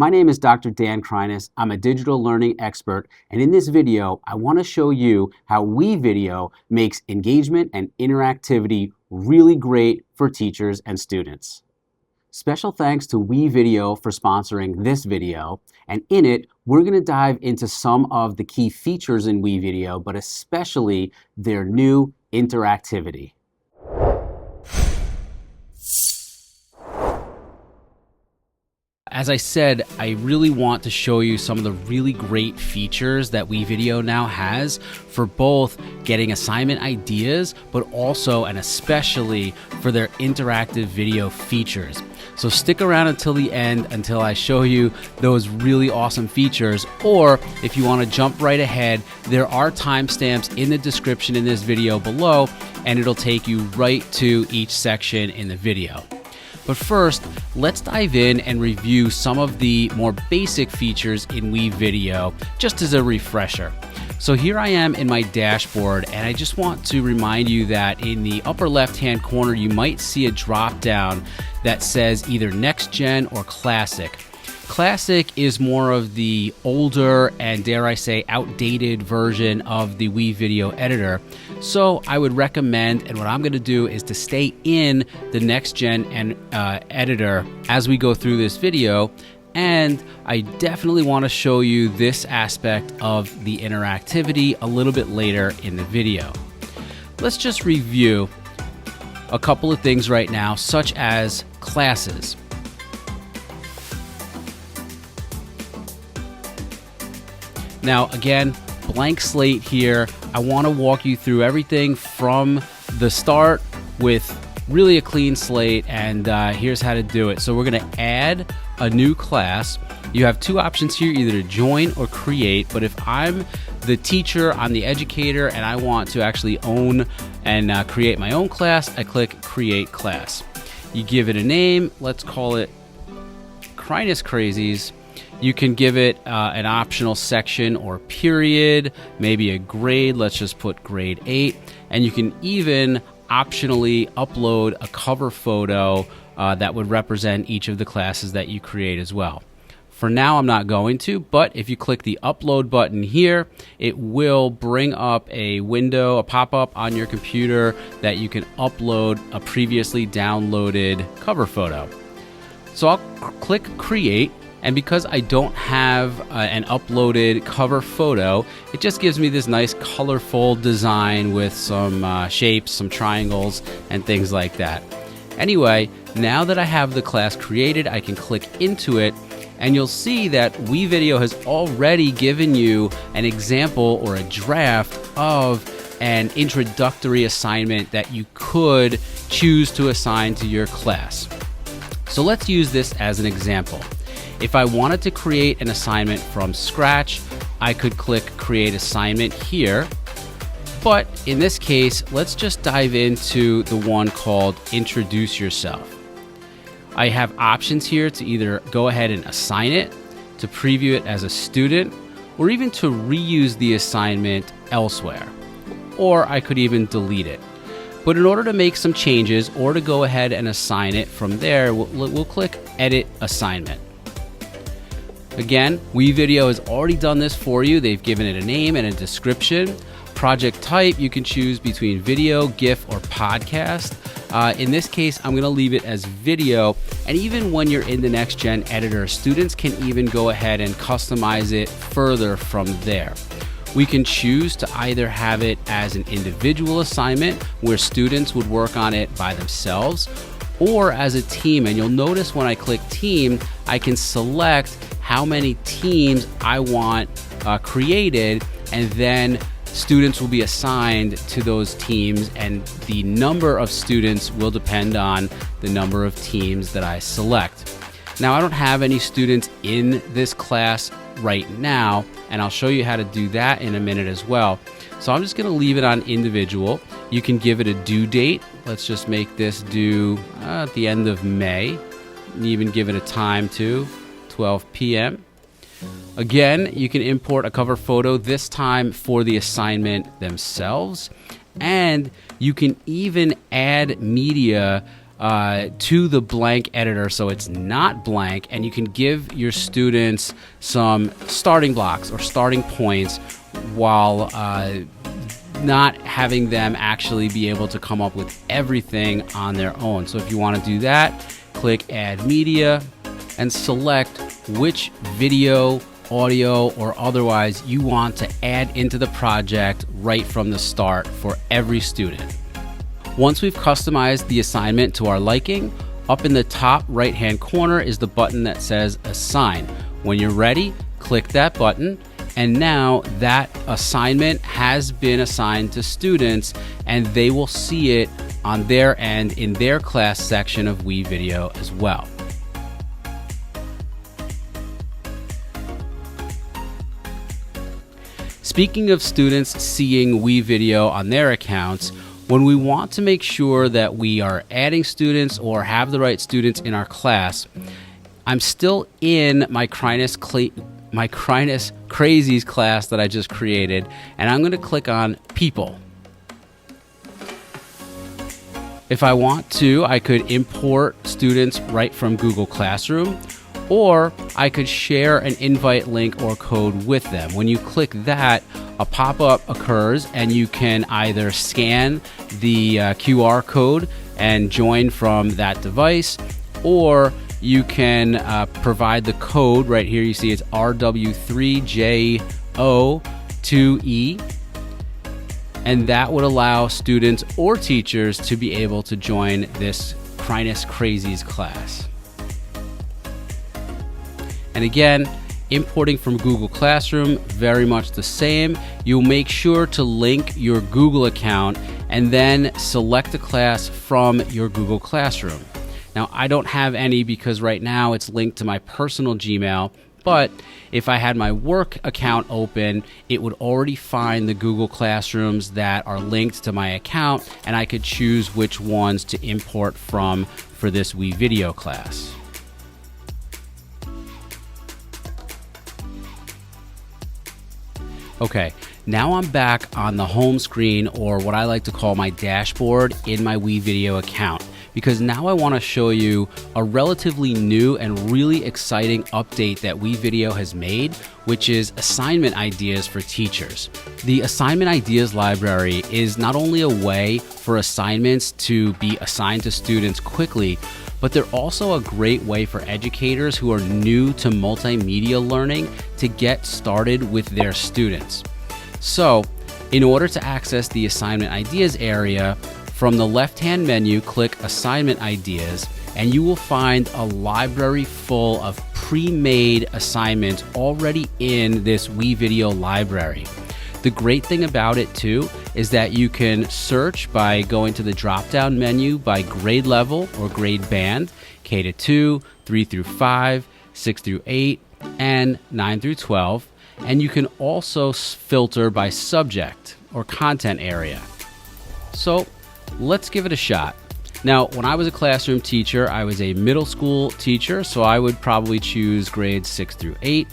My name is Dr. Dan Kreines. I'm a digital learning expert, and in this video, I want to show you how WeVideo makes engagement and interactivity really great for teachers and students. Special thanks to WeVideo for sponsoring this video, and in it, we're going to dive into some of the key features in WeVideo, but especially their new interactivity. As I said, I really want to show you some of the really great features that WeVideo now has for both getting assignment ideas, but also and especially for their interactive video features. So stick around until the end until I show you those really awesome features, or if you want to jump right ahead, there are timestamps in the description in this video below, and it'll take you right to each section in the video. But first, let's dive in and review some of the more basic features in WeVideo, just as a refresher. So here I am in my dashboard, and I just want to remind you that in the upper left-hand corner, you might see a drop-down that says either Next Gen or Classic. Classic is more of the older and, dare I say, outdated version of the WeVideo editor. So I would recommend, and what I'm going to do is to stay in the Next Gen and editor as we go through this video. And I definitely want to show you this aspect of the interactivity a little bit later in the video. Let's just review a couple of things right now, such as classes. Now, again, blank slate here. I want to walk you through everything from the start with really a clean slate, and here's how to do it. So we're going to add a new class. You have two options here, either to join or create, but if I'm the teacher, I'm the educator, and I want to actually own and create my own class, I click Create Class. You give it a name. Let's call it Kreines Crazies. You can give it an optional section or period, maybe a grade. Let's just put grade 8. And you can even optionally upload a cover photo that would represent each of the classes that you create as well. For now, I'm not going to, but if you click the upload button here, it will bring up a window, a pop-up on your computer that you can upload a previously downloaded cover photo. So I'll click Create. And because I don't have an uploaded cover photo, it just gives me this nice colorful design with some shapes, some triangles, and things like that. Anyway, now that I have the class created, I can click into it, and you'll see that WeVideo has already given you an example or a draft of an introductory assignment that you could choose to assign to your class. So let's use this as an example. If I wanted to create an assignment from scratch, I could click Create Assignment here. But in this case, let's just dive into the one called Introduce Yourself. I have options here to either go ahead and assign it, to preview it as a student, or even to reuse the assignment elsewhere. Or I could even delete it. But in order to make some changes or to go ahead and assign it from there, we'll click Edit Assignment. Again, WeVideo has already done this for you. They've given it a name and a description. Project type, you can choose between video, GIF, or podcast. In this case, I'm going to leave it as video. And even when you're in the Next Gen editor, students can even go ahead and customize it further from there. We can choose to either have it as an individual assignment where students would work on it by themselves, or as a team. And you'll notice when I click team, I can select how many teams I want created, and then students will be assigned to those teams, and the number of students will depend on the number of teams that I select. Now, I don't have any students in this class right now, and I'll show you how to do that in a minute as well. So I'm just going to leave it on individual. You can give it a due date. Let's just make this due at the end of May. And even give it a time too, 12 p.m. Again, you can import a cover photo, this time for the assignment themselves. And you can even add media to the blank editor so it's not blank, and you can give your students some starting blocks or starting points while not having them actually be able to come up with everything on their own. So if you want to do that, click Add Media and select which video, audio, or otherwise you want to add into the project right from the start for every student. Once we've customized the assignment to our liking, up in the top right-hand corner is the button that says Assign. When you're ready, click that button, and now that assignment has been assigned to students, and they will see it on their end in their class section of WeVideo as well. Speaking of students seeing WeVideo on their accounts, when we want to make sure that we are adding students or have the right students in our class, I'm still in my Crazies class that I just created, and I'm going to click on People. If I want to, I could import students right from Google Classroom, or I could share an invite link or code with them. When you click that, a pop-up occurs and you can either scan the QR code and join from that device, or you can provide the code right here. You see it's RW3JO2E, and that would allow students or teachers to be able to join this Crazies class. And again, importing from Google Classroom, very much the same. You'll make sure to link your Google account and then select a class from your Google Classroom. Now, I don't have any because right now it's linked to my personal Gmail, but if I had my work account open, it would already find the Google Classrooms that are linked to my account, and I could choose which ones to import from for this WeVideo class. Okay, now I'm back on the home screen, or what I like to call my dashboard in my WeVideo account, because now I want to show you a relatively new and really exciting update that WeVideo has made, which is assignment ideas for teachers. The assignment ideas library is not only a way for assignments to be assigned to students quickly, but they're also a great way for educators who are new to multimedia learning to get started with their students. So, in order to access the assignment ideas area, from the left-hand menu, click Assignment Ideas, and you will find a library full of pre-made assignments already in this WeVideo library. The great thing about it too is that you can search by going to the drop-down menu by grade level or grade band, K-2, 3-5, 6-8, and 9-12, and you can also filter by subject or content area. So let's give it a shot. Now, when I was a classroom teacher, I was a middle school teacher, so I would probably choose grades 6-8.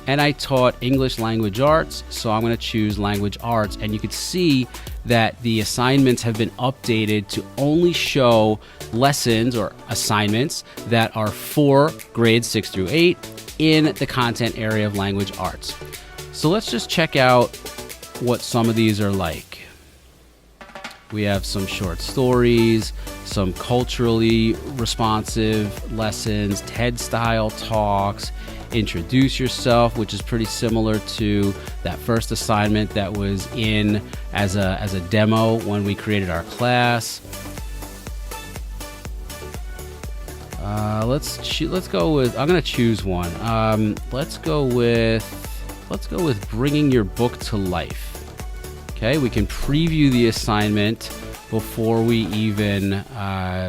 And I taught English language arts, so I'm going to choose language arts. And you can see that the assignments have been updated to only show lessons or assignments that are for grades 6-8 in the content area of language arts. So let's just check out what some of these are like. We have some short stories, some culturally responsive lessons, TED-style talks, introduce yourself, which is pretty similar to that first assignment that was in as a demo when we created our class. Let's go with, I'm gonna choose one. Let's go with bringing your book to life. Okay, we can preview the assignment before we even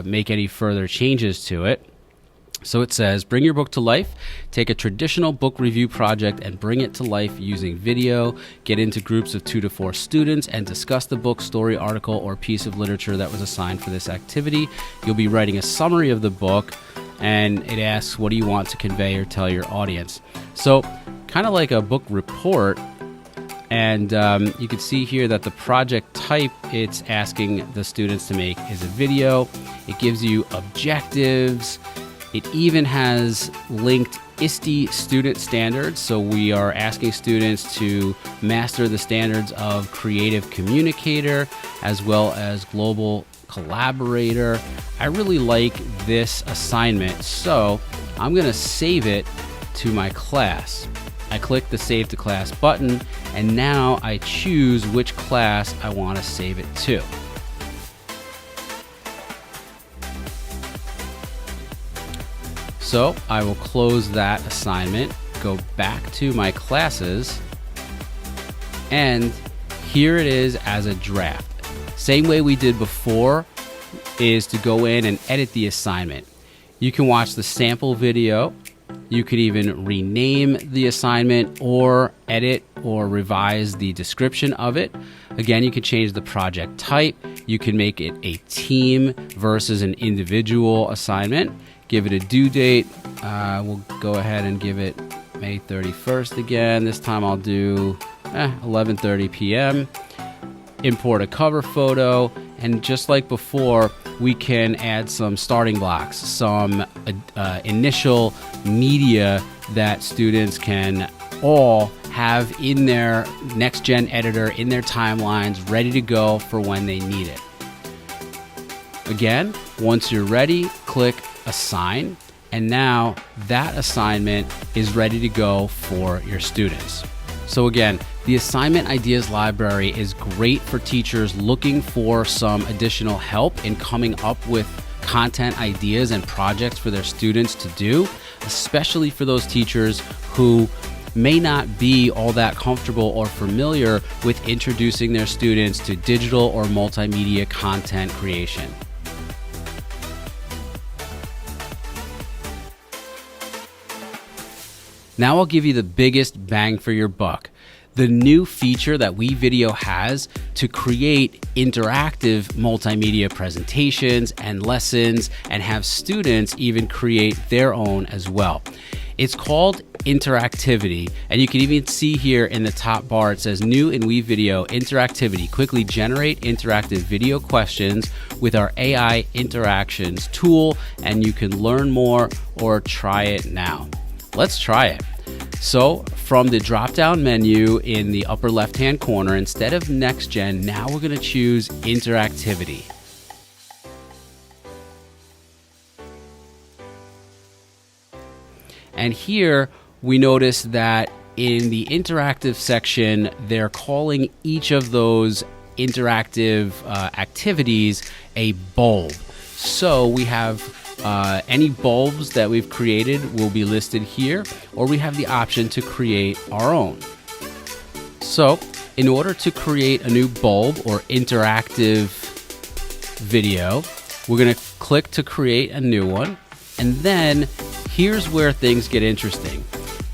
make any further changes to it. So it says, bring your book to life, take a traditional book review project and bring it to life using video, get into groups of 2 to 4 students and discuss the book, story, article, or piece of literature that was assigned for this activity. You'll be writing a summary of the book, and it asks, what do you want to convey or tell your audience? So kind of like a book report. And you can see here that the project type it's asking the students to make is a video. It gives you objectives. It even has linked ISTE student standards. So we are asking students to master the standards of creative communicator as well as global collaborator. I really like this assignment, so I'm going to save it to my class. I click the Save to Class button, and now I choose which class I want to save it to. So I will close that assignment, go back to my classes, and here it is as a draft. Same way we did before is to go in and edit the assignment. You can watch the sample video. You could even rename the assignment or edit or revise the description of it. Again, you can change the project type. You can make it a team versus an individual assignment. Give it a due date. We'll go ahead and give it May 31st again. This time I'll do 11:30 p.m. Import a cover photo, and just like before, we can add some starting blocks, some initial media that students can all have in their next-gen editor, in their timelines, ready to go for when they need it. Again, once you're ready, click Assign, and now that assignment is ready to go for your students. So again, the Assignment Ideas Library is great for teachers looking for some additional help in coming up with content ideas and projects for their students to do, especially for those teachers who may not be all that comfortable or familiar with introducing their students to digital or multimedia content creation. Now I'll give you the biggest bang for your buck. The new feature that WeVideo has to create interactive multimedia presentations and lessons and have students even create their own as well. It's called Interactivity, and you can even see here in the top bar it says new in WeVideo Interactivity. Quickly generate interactive video questions with our AI interactions tool, and you can learn more or try it now. Let's try it. So from the drop-down menu in the upper left-hand corner, instead of Next Gen, now we're going to choose Interactivity. And here we notice that in the interactive section, they're calling each of those interactive activities a bulb. So we have any bulbs that we've created will be listed here, or we have the option to create our own. So in order to create a new bulb or interactive video, we're going to click to create a new one. And then here's where things get interesting.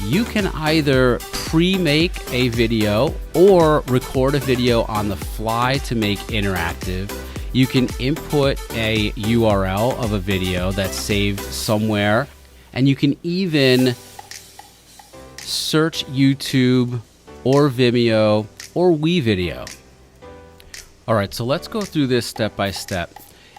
You can either pre-make a video or record a video on the fly to make interactive. You can input a URL of a video that's saved somewhere, and you can even search YouTube or Vimeo or WeVideo. All right, so let's go through this step by step.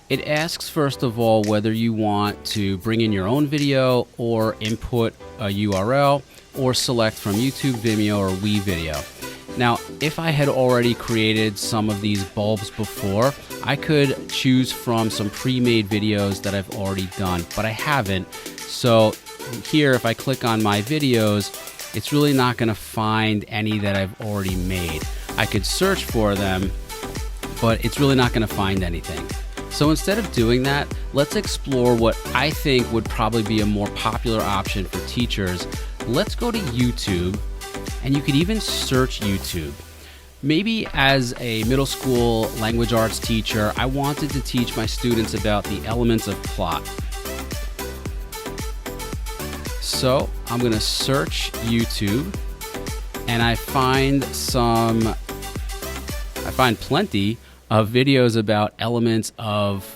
It asks, first of all, whether you want to bring in your own video or input a URL or select from YouTube, Vimeo, or WeVideo. Now, if I had already created some of these bulbs before, I could choose from some pre-made videos that I've already done, but I haven't. So here, if I click on my videos, it's really not going to find any that I've already made. I could search for them, but it's really not going to find anything. So instead of doing that, let's explore what I think would probably be a more popular option for teachers. Let's go to YouTube, and you could even search YouTube. Maybe as a middle school language arts teacher, I wanted to teach my students about the elements of plot. So I'm going to search YouTube, and I find plenty of videos about elements of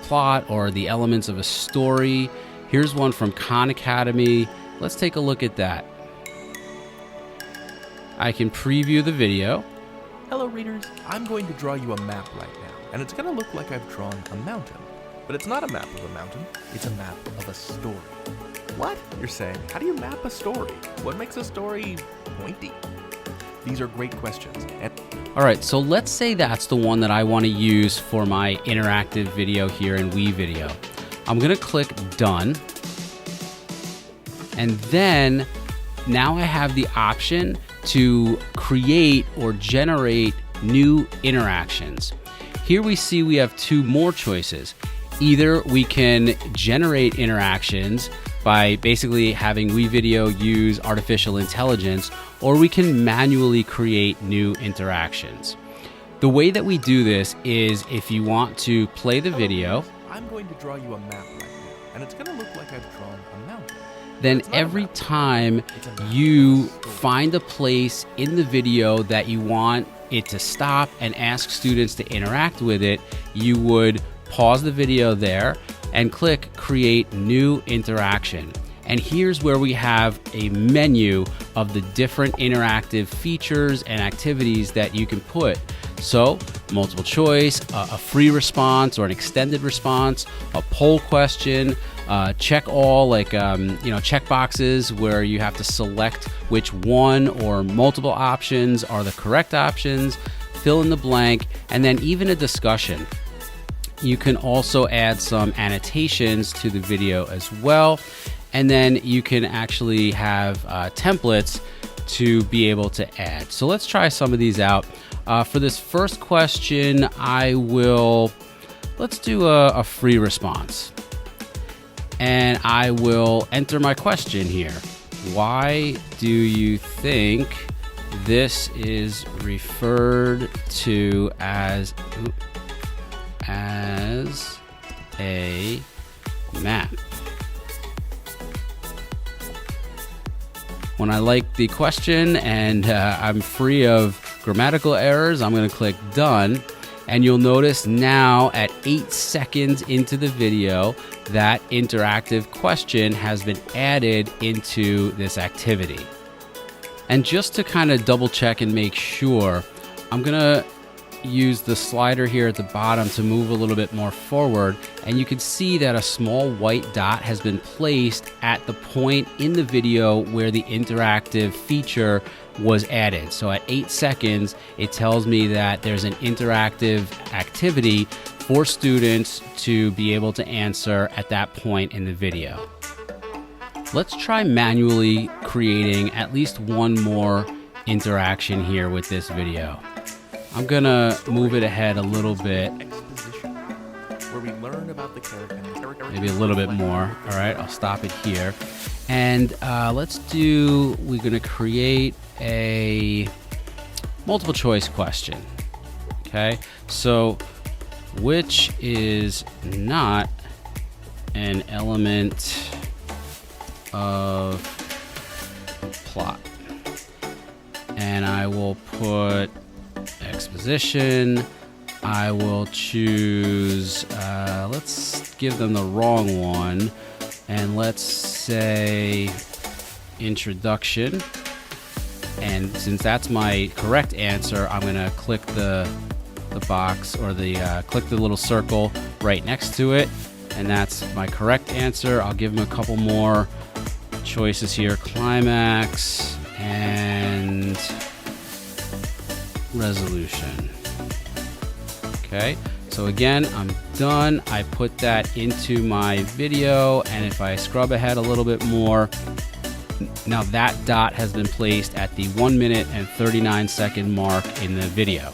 plot or the elements of a story. Here's one from Khan Academy. Let's take a look at that. I can preview the video. Hello readers, I'm going to draw you a map right now, and it's going to look like I've drawn a mountain. But it's not a map of a mountain, it's a map of a story. What? You're saying, how do you map a story? What makes a story pointy? These are great questions. All right, so let's say that's the one that I want to use for my interactive video here in WeVideo. I'm going to click Done. And then now I have the option to create or generate new interactions. Here we see we have two more choices. Either we can generate interactions by basically having WeVideo use artificial intelligence, or we can manually create new interactions. The way that we do this is if you want to play the video, I'm going to draw you a map right now, and it's going to look like I've drawn a mountain. Then every time you find a place in the video that you want it to stop and ask students to interact with it, you would pause the video there and click Create New Interaction. And here's where we have a menu of the different interactive features and activities that you can put. So multiple choice, a free response or an extended response, a poll question, check all, like check boxes where you have to select which one or multiple options are the correct options, fill in the blank, and then even a discussion. You can also add some annotations to the video as well. And then you can actually have templates to be able to add. So let's try some of these out. For this first question, let's do a free response. And I will enter my question here. Why do you think this is referred to as a map? When I like the question and I'm free of grammatical errors, I'm going to click Done. And you'll notice now at 8 seconds into the video, that interactive question has been added into this activity. And just to kind of double check and make sure, I'm going to use the slider here at the bottom to move a little bit more forward, and you can see that a small white dot has been placed at the point in the video where the interactive feature was added. So at 8 seconds, it tells me that there's an interactive activity for students to be able to answer at that point in the video. Let's try manually creating at least one more interaction here with this video. I'm gonna move it ahead a little bit. Where we learn about the character. Maybe a little bit more. All right, I'll stop it here. And we're gonna create a multiple choice question. Okay, so which is not an element of plot? And I will put exposition. I will choose, let's give them the wrong one, and let's say introduction. And since that's my correct answer, I'm gonna click the box, or click the little circle right next to it, and that's my correct answer. I'll give them a couple more choices here: climax and resolution. Okay, so again, I'm done. I put that into my video, and if I scrub ahead a little bit more, now that dot has been placed at the 1 minute and 39 second mark in the video.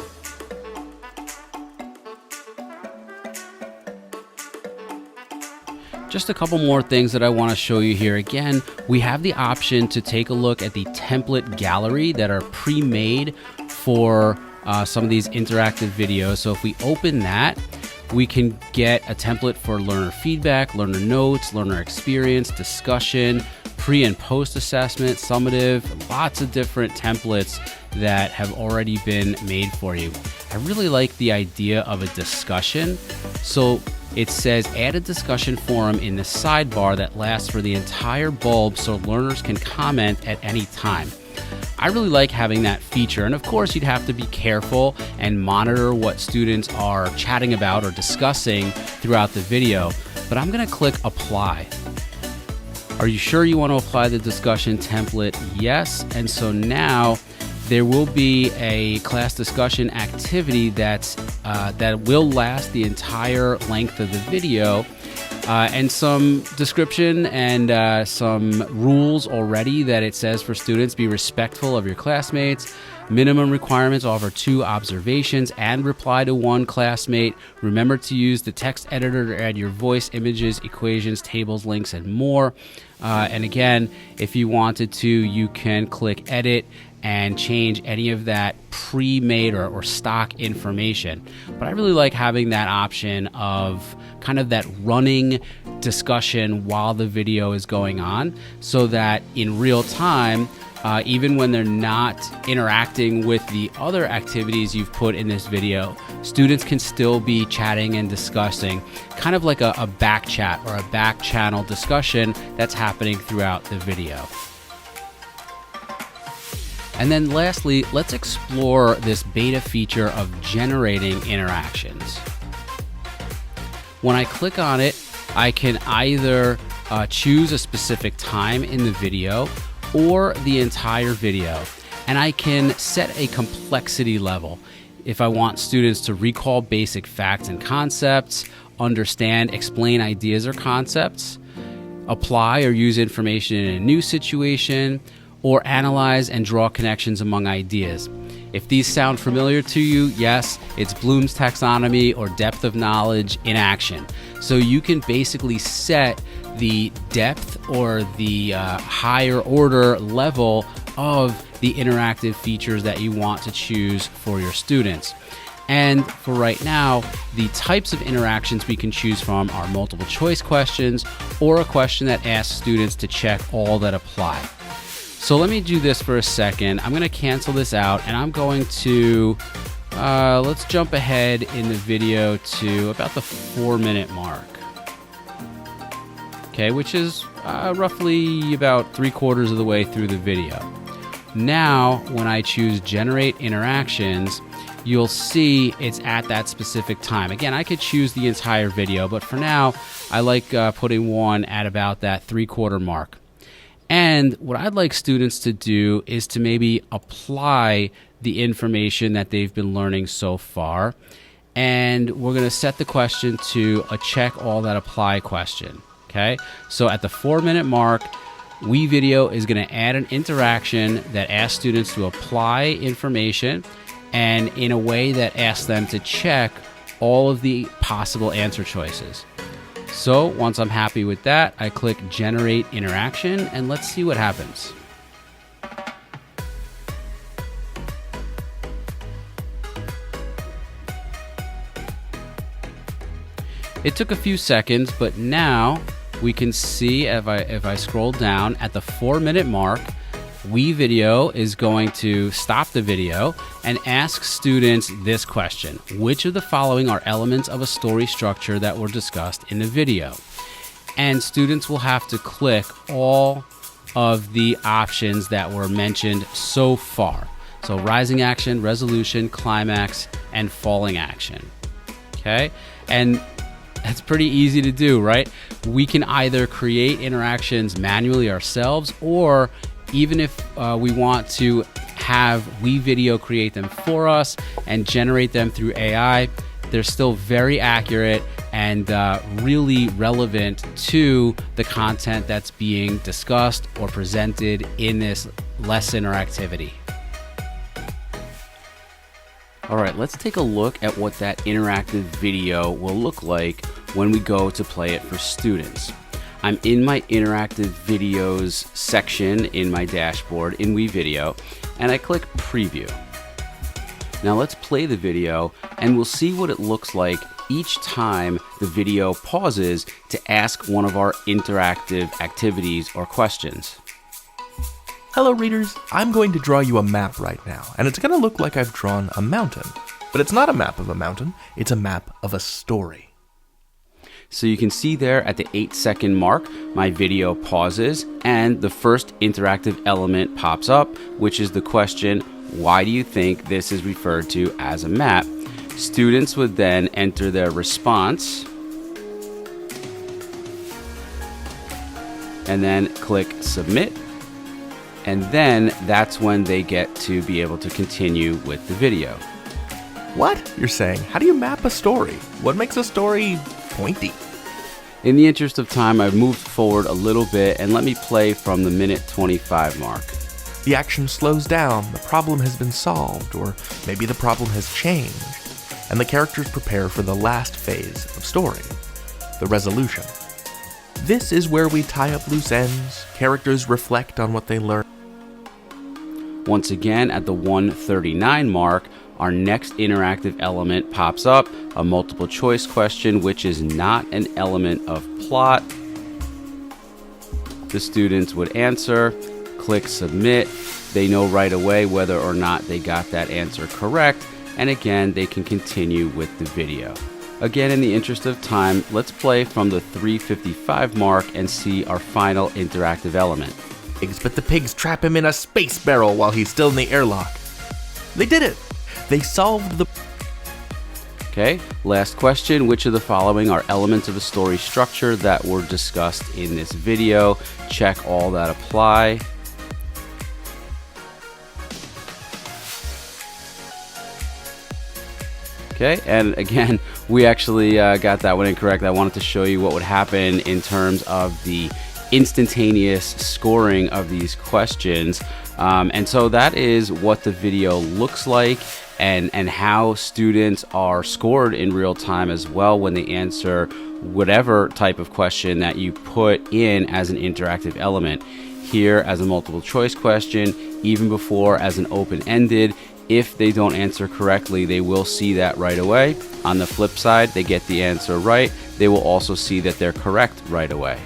Just a couple more things that I want to show you here. Again, we have the option to take a look at the template gallery that are pre-made for some of these interactive videos. So if we open that, we can get a template for learner feedback, learner notes, learner experience, discussion, pre and post assessment, summative, lots of different templates that have already been made for you. I really like the idea of a discussion. So it says add a discussion forum in the sidebar that lasts for the entire bulb so learners can comment at any time. I really like having that feature. And of course, you'd have to be careful and monitor what students are chatting about or discussing throughout the video. But I'm going to click Apply. Are you sure you want to apply the discussion template? Yes. And so now there will be a class discussion activity that will last the entire length of the video, and some description and some rules already that it says for students: be respectful of your classmates. Minimum requirements: offer 2 observations and reply to 1 classmate. Remember to use the text editor to add your voice, images, equations, tables, links, and more. And again, if you wanted to, you can click Edit and change any of that pre-made or stock information. But I really like having that option of kind of that running discussion while the video is going on, so that in real time, even when they're not interacting with the other activities you've put in this video, students can still be chatting and discussing, kind of like a back chat or a back channel discussion that's happening throughout the video. And then lastly, let's explore this beta feature of generating interactions. When I click on it, I can either choose a specific time in the video or the entire video, and I can set a complexity level. If I want students to recall basic facts and concepts, understand, explain ideas or concepts, apply or use information in a new situation, or analyze and draw connections among ideas. If these sound familiar to you, yes, it's Bloom's taxonomy or depth of knowledge in action. So you can basically set the depth or the higher order level of the interactive features that you want to choose for your students. And for right now, the types of interactions we can choose from are multiple choice questions or a question that asks students to check all that apply. So let me do this for a second. I'm going to cancel this out, and I'm going to, let's jump ahead in the video to about the 4-minute mark. Okay, which is roughly about 3/4 of the way through the video. Now, when I choose Generate Interactions, you'll see it's at that specific time. Again, I could choose the entire video, but for now, I like putting one at about that 3/4 mark. And what I'd like students to do is to maybe apply the information that they've been learning so far. And we're going to set the question to a check all that apply question. Okay, so at the 4-minute mark, WeVideo is going to add an interaction that asks students to apply information and in a way that asks them to check all of the possible answer choices. So once I'm happy with that, I click Generate Interaction, and let's see what happens. It took a few seconds, but now we can see if I scroll down at the 4-minute mark, WeVideo is going to stop the video and ask students this question: which of the following are elements of a story structure that were discussed in the video? And students will have to click all of the options that were mentioned so far. So rising action, resolution, climax, and falling action. Okay, and that's pretty easy to do, right? We can either create interactions manually ourselves, or even if we want to have WeVideo create them for us and generate them through AI, they're still very accurate and really relevant to the content that's being discussed or presented in this lesson or activity. All right, let's take a look at what that interactive video will look like when we go to play it for students. I'm in my interactive videos section in my dashboard in WeVideo, and I click Preview. Now let's play the video, and we'll see what it looks like each time the video pauses to ask one of our interactive activities or questions. Hello readers, I'm going to draw you a map right now, and it's going to look like I've drawn a mountain. But it's not a map of a mountain, it's a map of a story. So you can see there at the 8-second mark, my video pauses and the first interactive element pops up, which is the question, why do you think this is referred to as a map? Students would then enter their response and then click submit. And then that's when they get to be able to continue with the video. What? You're saying, how do you map a story? What makes a story pointy? In the interest of time, I've moved forward a little bit and let me play from the minute 25 mark. The action slows down, the problem has been solved, or maybe the problem has changed, and the characters prepare for the last phase of story, the resolution. This is where we tie up loose ends, characters reflect on what they learned. Once again, at the 1:39 mark, our next interactive element pops up, a multiple choice question, which is not an element of plot. The students would answer, click submit. They know right away whether or not they got that answer correct, and again, they can continue with the video. Again, in the interest of time, let's play from the 3:55 mark and see our final interactive element. But the pigs trap him in a space barrel while he's still in the airlock. They did it! They solved the... Okay, last question. Which of the following are elements of a story structure that were discussed in this video? Check all that apply. Okay, and again, we actually got that one incorrect. I wanted to show you what would happen in terms of the instantaneous scoring of these questions. And so that is what the video looks like and how students are scored in real time as well when they answer whatever type of question that you put in as an interactive element. Here as a multiple choice question, even before as an open-ended. If they don't answer correctly, they will see that right away. On the flip side, they get the answer right, they will also see that they're correct right away.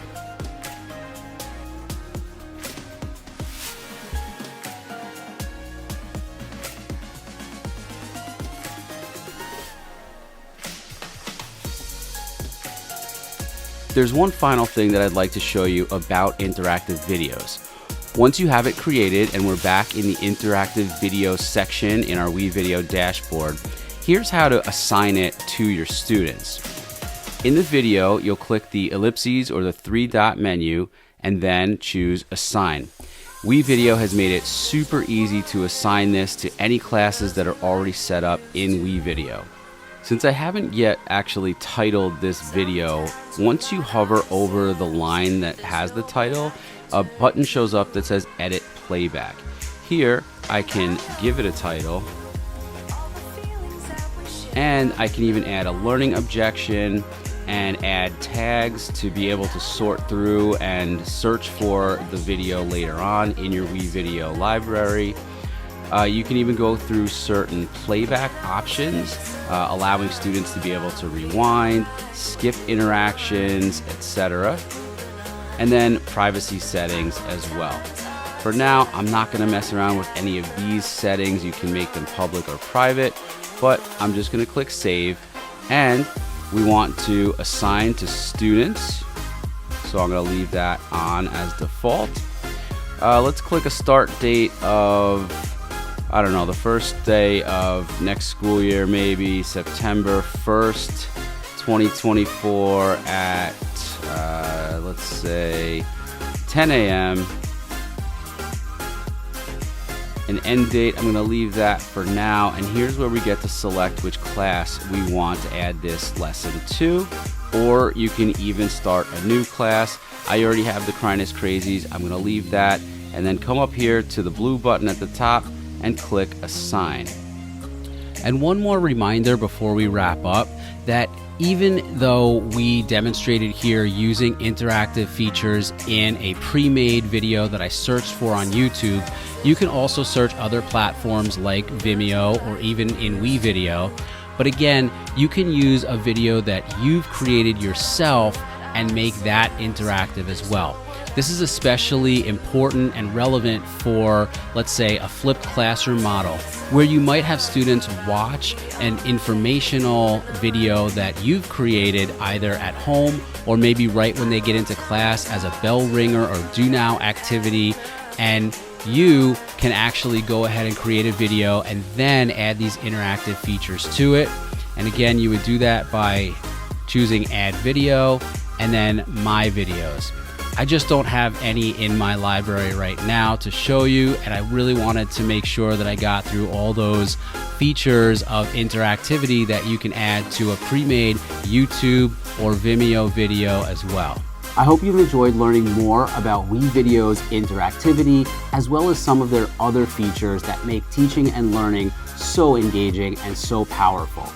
There's one final thing that I'd like to show you about interactive videos. Once you have it created and we're back in the interactive video section in our WeVideo dashboard, here's how to assign it to your students. In the video, you'll click the ellipses or the 3-dot menu and then choose Assign. WeVideo has made it super easy to assign this to any classes that are already set up in WeVideo. Since I haven't yet actually titled this video, once you hover over the line that has the title, a button shows up that says Edit Playback. Here, I can give it a title, and I can even add a learning objection and add tags to be able to sort through and search for the video later on in your WeVideo library. You can even go through certain playback options, allowing students to be able to rewind, skip interactions, etc. And then privacy settings as well. For now, I'm not going to mess around with any of these settings. You can make them public or private, but I'm just going to click Save. And we want to assign to students, so I'm going to leave that on as default. Let's click a start date of, I don't know, the first day of next school year, maybe September 1st, 2024 at, let's say, 10 a.m. An end date, I'm going to leave that for now. And here's where we get to select which class we want to add this lesson to. Or you can even start a new class. I already have the Crinus Crazies. I'm going to leave that and then come up here to the blue button at the top and click Assign. And one more reminder before we wrap up, that even though we demonstrated here using interactive features in a pre-made video that I searched for on YouTube, you can also search other platforms like Vimeo or even in WeVideo. But again, you can use a video that you've created yourself and make that interactive as well. This is especially important and relevant for, let's say, a flipped classroom model, where you might have students watch an informational video that you've created either at home or maybe right when they get into class as a bell ringer or do now activity, and you can actually go ahead and create a video and then add these interactive features to it. And again, you would do that by choosing Add Video and then My Videos. I just don't have any in my library right now to show you, and I really wanted to make sure that I got through all those features of interactivity that you can add to a pre-made YouTube or Vimeo video as well. I hope you've enjoyed learning more about WeVideo's interactivity, as well as some of their other features that make teaching and learning so engaging and so powerful.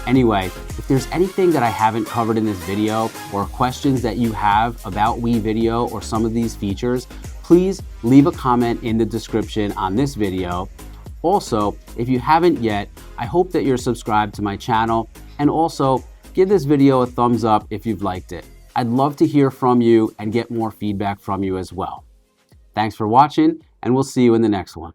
Anyway, if there's anything that I haven't covered in this video or questions that you have about WeVideo or some of these features, please leave a comment in the description on this video. Also, if you haven't yet, I hope that you're subscribed to my channel, and also give this video a thumbs up if you've liked it. I'd love to hear from you and get more feedback from you as well. Thanks for watching, and we'll see you in the next one.